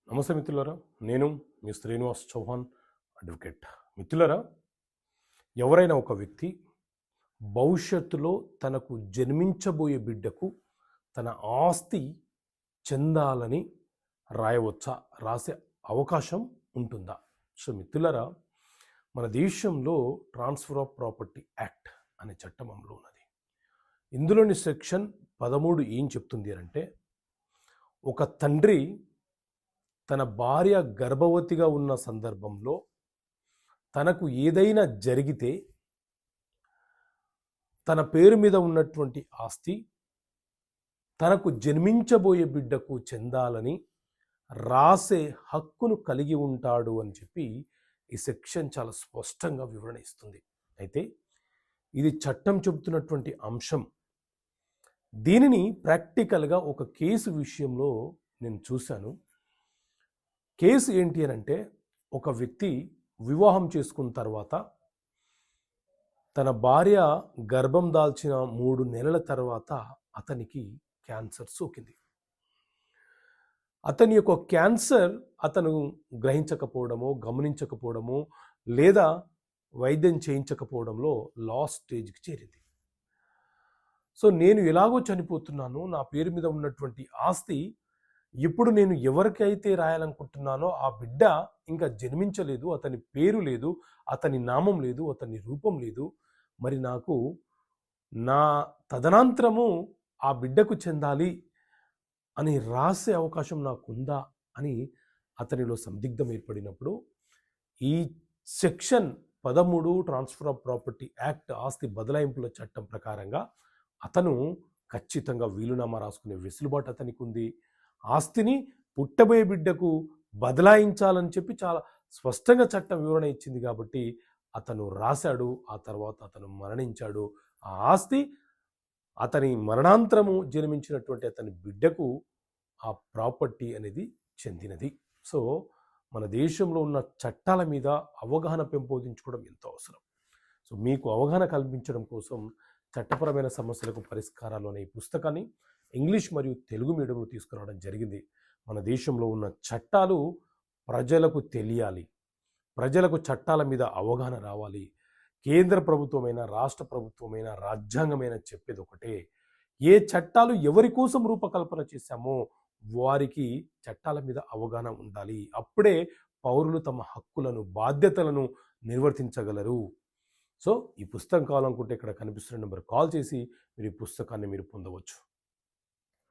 నమస్తే మిత్రులారా, నేను మీ శ్రీనివాస్ చౌహాన్ అడ్వకేట్. మిత్రులారా, ఎవరైనా ఒక వ్యక్తి భవిష్యత్తులో తనకు జన్మించబోయే బిడ్డకు తన ఆస్తి చెందాలని రాయవచ్చా, రాసే అవకాశం ఉంటుందా? సో మిత్రులారా, మన దేశంలో ట్రాన్స్ఫర్ ఆఫ్ ప్రాపర్టీ యాక్ట్ అనే చట్టం అమలు ఉన్నది. ఇందులోని సెక్షన్ 13 ఏం చెప్తుంది అంటే, ఒక తండ్రి తన భార్య గర్భవతిగా ఉన్న సందర్భంలో తనకు ఏదైనా జరిగితే తన పేరు మీద ఉన్నటువంటి ఆస్తి తనకు జన్మించబోయే బిడ్డకు చెందాలని రాసే హక్కును కలిగి ఉంటాడు అని చెప్పి ఈ సెక్షన్ చాలా స్పష్టంగా వివరణ ఇస్తుంది. అయితే ఇది చట్టం చెబుతున్నటువంటి అంశం. దీనిని ప్రాక్టికల్గా ఒక కేసు విషయంలో నేను చూశాను. కేసు ఏంటి అని అంటే, ఒక వ్యక్తి వివాహం చేసుకున్న తర్వాత తన భార్య గర్భం దాల్చిన 3 నెలల తర్వాత అతనికి క్యాన్సర్ సోకింది. అతని యొక్క క్యాన్సర్ అతను గ్రహించకపోవడమో, గమనించకపోవడమో, లేదా వైద్యం చేయించకపోవడంలో లాస్ట్ స్టేజ్కి చేరింది. సో నేను ఎలాగో చనిపోతున్నాను, నా పేరు మీద ఉన్నటువంటి ఆస్తి ఇప్పుడు నేను ఎవరికైతే రాయాలనుకుంటున్నానో ఆ బిడ్డ ఇంకా జన్మించలేదు, అతని పేరు లేదు, అతని నామం లేదు, అతని రూపం లేదు. మరి నాకు నా తదనంతరము ఆ బిడ్డకు చెందాలి అని రాసే అవకాశం నాకుందా అని అతనిలో సందిగ్ధం ఏర్పడినప్పుడు ఈ section 13 transfer of property act ఆస్తి బదలాయింపుల చట్టం ప్రకారంగా అతను ఖచ్చితంగా వీలునామా రాసుకునే వెసులుబాటు అతనికి ఉంది. ఆస్తిని పుట్టబోయే బిడ్డకు బదలాయించాలని చెప్పి చాలా స్పష్టంగా చట్టం వివరణ ఇచ్చింది. కాబట్టి అతను రాశాడు. ఆ తర్వాత అతను మరణించాడు. ఆ ఆస్తి అతని మరణాంతరము జన్మించినటువంటి అతని బిడ్డకు ఆ ప్రాపర్టీ అనేది చెందినది. సో మన దేశంలో ఉన్న చట్టాల మీద అవగాహన పెంపొందించుకోవడం ఎంతో అవసరం. సో మీకు అవగాహన కల్పించడం కోసం చట్టపరమైన సమస్యలకు పరిష్కారాలు అనే ఈ పుస్తకాన్ని ఇంగ్లీష్ మరియు తెలుగు మీడియంలో తీసుకురావడం జరిగింది. మన దేశంలో ఉన్న చట్టాలు ప్రజలకు తెలియాలి, ప్రజలకు చట్టాల మీద అవగాహన రావాలి. కేంద్ర ప్రభుత్వమైనా, రాష్ట్ర ప్రభుత్వమైనా, రాజ్యాంగమైనా చెప్పేది ఒకటే, ఏ చట్టాలు ఎవరి కోసం రూపకల్పన చేశామో వారికి చట్టాల మీద అవగాహన ఉండాలి. అప్పుడే పౌరులు తమ హక్కులను, బాధ్యతలను నిర్వర్తించగలరు. సో ఈ పుస్తకం కావాలనుకుంటే ఇక్కడ కనిపిస్తున్న నెంబర్ కాల్ చేసి మీరు ఈ పుస్తకాన్ని పొందవచ్చు.